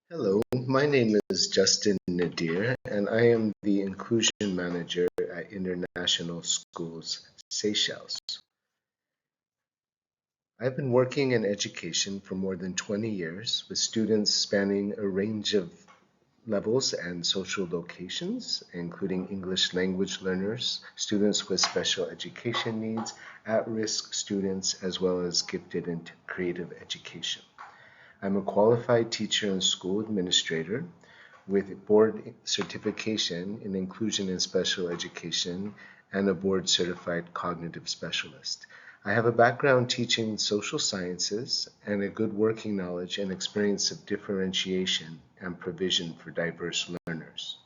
Hello, my name is Justin Nadir, and I am the Inclusion Manager at International Schools, Seychelles. I've been working in education for more than 20 years with students spanning a range of levels and social locations, including English language learners, students with special education needs, at-risk students, as well as gifted and creative education. I'm a qualified teacher and school administrator with board certification in inclusion and special education and a board certified cognitive specialist. I have a background teaching social sciences and a good working knowledge and experience of differentiation and provision for diverse learners.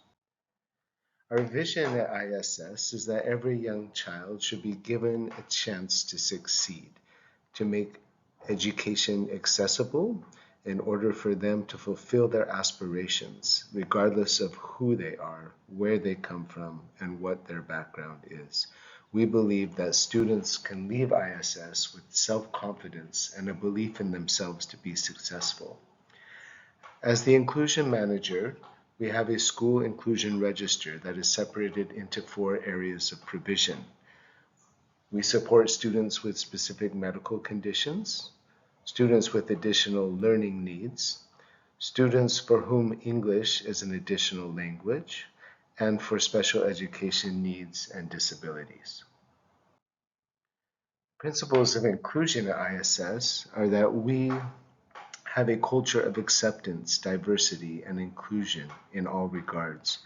Our vision at ISS is that every young child should be given a chance to succeed, to make education accessible in order for them to fulfill their aspirations, regardless of who they are, where they come from, and what their background is. We believe that students can leave ISS with self confidence and a belief in themselves to be successful. As the inclusion manager, we have a school inclusion register that is separated into 4 areas of provision. We support students with specific medical conditions, students with additional learning needs, students for whom English is an additional language, and for special education needs and disabilities. Principles of inclusion at ISS are that we have a culture of acceptance, diversity, and inclusion in all regards.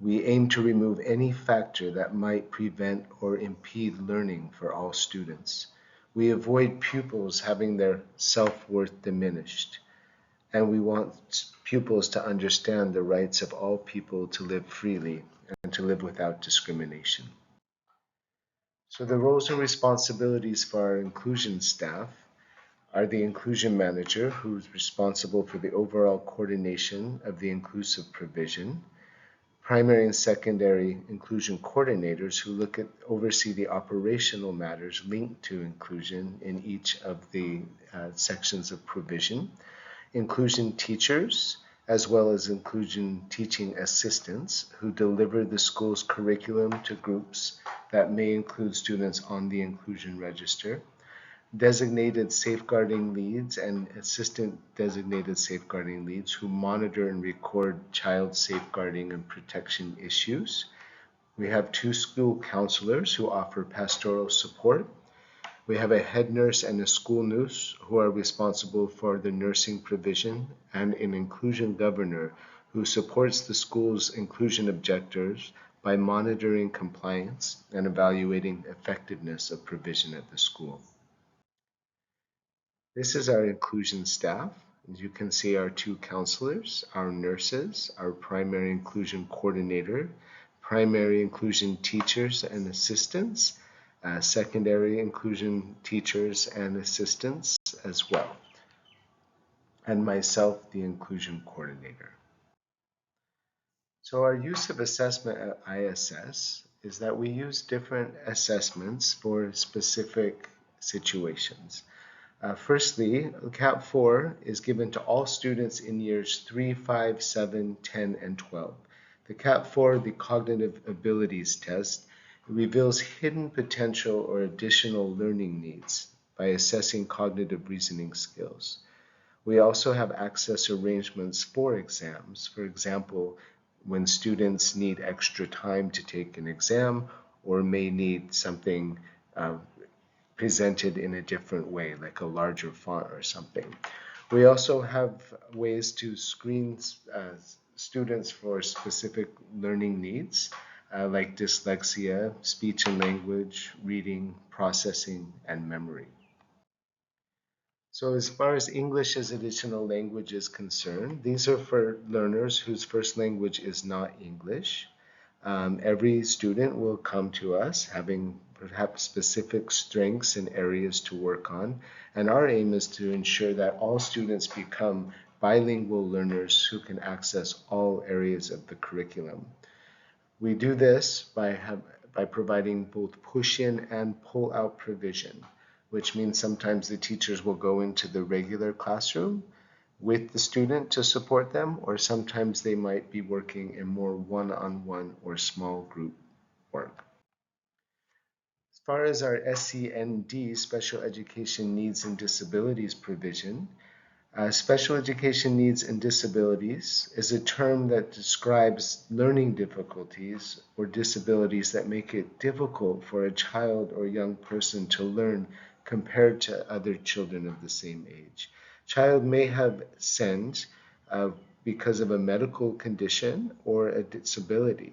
We aim to remove any factor that might prevent or impede learning for all students. We avoid pupils having their self-worth diminished, and we want pupils to understand the rights of all people to live freely and to live without discrimination. So the roles and responsibilities for our inclusion staff are the inclusion manager, who is responsible for the overall coordination of the inclusive provision, primary and secondary inclusion coordinators who oversee the operational matters linked to inclusion in each of the sections of provision, inclusion teachers, as well as inclusion teaching assistants who deliver the school's curriculum to groups that may include students on the inclusion register, designated safeguarding leads and assistant designated safeguarding leads who monitor and record child safeguarding and protection issues. We have 2 school counselors who offer pastoral support. We have a head nurse and a school nurse who are responsible for the nursing provision, and an inclusion governor who supports the school's inclusion objectives by monitoring compliance and evaluating effectiveness of provision at the school. This is our inclusion staff. As you can see, our 2 counselors, our nurses, our primary inclusion coordinator, primary inclusion teachers and assistants, secondary inclusion teachers and assistants as well, and myself, the inclusion coordinator. So our use of assessment at ISS is that we use different assessments for specific situations. Firstly, CAP 4 is given to all students in years 3, 5, 7, 10, and 12. The CAP 4, the Cognitive Abilities Test, reveals hidden potential or additional learning needs by assessing cognitive reasoning skills. We also have access arrangements for exams. For example, when students need extra time to take an exam or may need something presented in a different way, like a larger font or something. We also have ways to screen students for specific learning needs, like dyslexia, speech and language, reading, processing, and memory. So as far as English as additional language is concerned, these are for learners whose first language is not English. Every student will come to us having perhaps specific strengths and areas to work on, and our aim is to ensure that all students become bilingual learners who can access all areas of the curriculum. We do this by providing both push-in and pull-out provision, which means sometimes the teachers will go into the regular classroom with the student to support them, or sometimes they might be working in more one-on-one or small group work. As far as our SEND, Special Education Needs and Disabilities provision, special education needs and disabilities is a term that describes learning difficulties or disabilities that make it difficult for a child or young person to learn compared to other children of the same age. Child may have SEND because of a medical condition or a disability.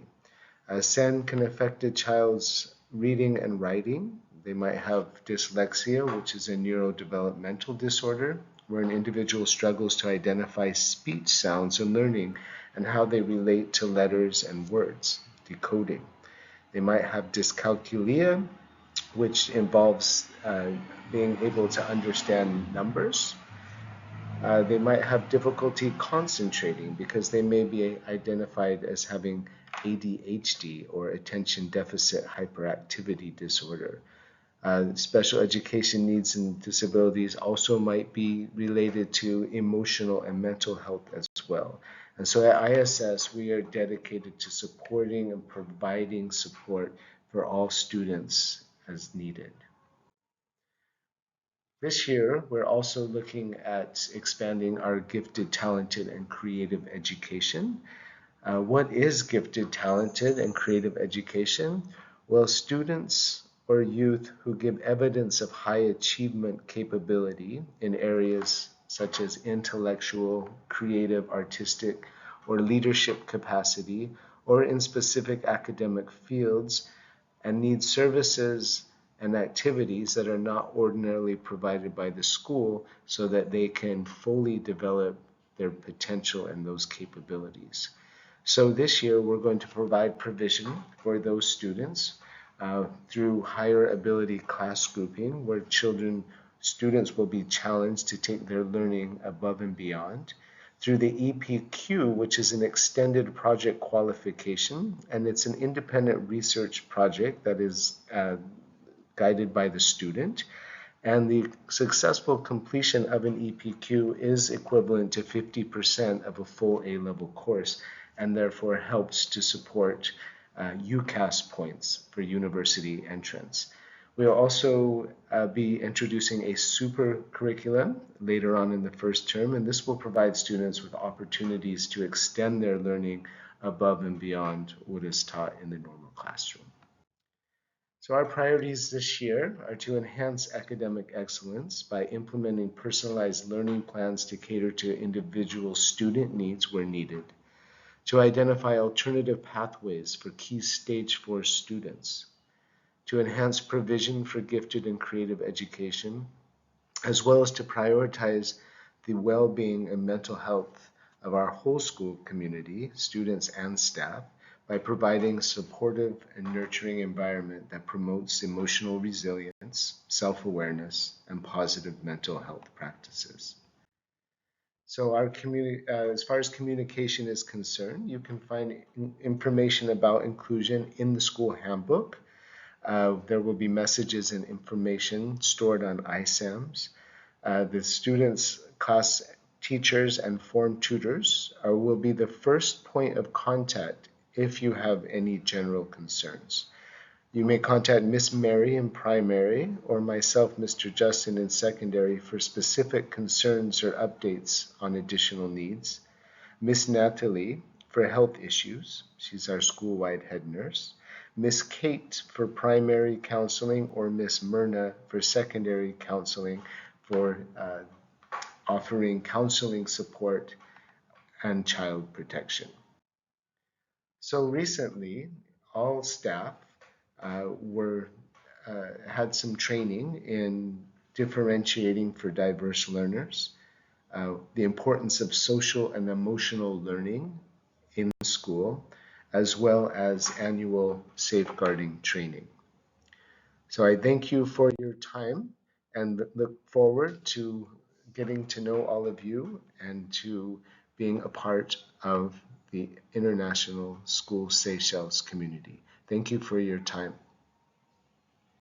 SEND can affect a child's reading and writing. They might have dyslexia, which is a neurodevelopmental disorder, where an individual struggles to identify speech sounds and learning and how they relate to letters and words, decoding. They might have dyscalculia, which involves being able to understand numbers. They might have difficulty concentrating because they may be identified as having ADHD or attention deficit hyperactivity disorder. Special education needs and disabilities also might be related to emotional and mental health as well. And so at ISS, we are dedicated to supporting and providing support for all students as needed. This year, we're also looking at expanding our gifted, talented, and creative education. What is gifted, talented, and creative education? Well, students or youth who give evidence of high achievement capability in areas such as intellectual, creative, artistic, or leadership capacity, or in specific academic fields, and need services and activities that are not ordinarily provided by the school so that they can fully develop their potential and those capabilities. So this year, we're going to provide provision for those students through higher ability class grouping, where students will be challenged to take their learning above and beyond. Through the EPQ, which is an extended project qualification, and it's an independent research project that is guided by the student. And the successful completion of an EPQ is equivalent to 50% of a full A-level course, and therefore helps to support UCAS points for university entrance. We'll also be introducing a super curriculum later on in the first term, and this will provide students with opportunities to extend their learning above and beyond what is taught in the normal classroom. So our priorities this year are to enhance academic excellence by implementing personalized learning plans to cater to individual student needs where needed, to identify alternative pathways for key stage 4 students, to enhance provision for gifted and creative education, as well as to prioritize the well-being and mental health of our whole school community, students and staff, by providing a supportive and nurturing environment that promotes emotional resilience, self-awareness, and positive mental health practices. So as far as communication is concerned, you can find information about inclusion in the school handbook. There will be messages and information stored on ISAMs. The students, class teachers, and form tutors will be the first point of contact if you have any general concerns. You may contact Miss Mary in primary or myself, Mr. Justin, in secondary for specific concerns or updates on additional needs. Miss Natalie for health issues. She's our school-wide head nurse. Miss Kate for primary counseling, or Miss Myrna for secondary counseling for offering counseling support and child protection. So recently, all staff had some training in differentiating for diverse learners, the importance of social and emotional learning in school, as well as annual safeguarding training. So I thank you for your time and look forward to getting to know all of you and to being a part of the International School Seychelles community. Thank you for your time.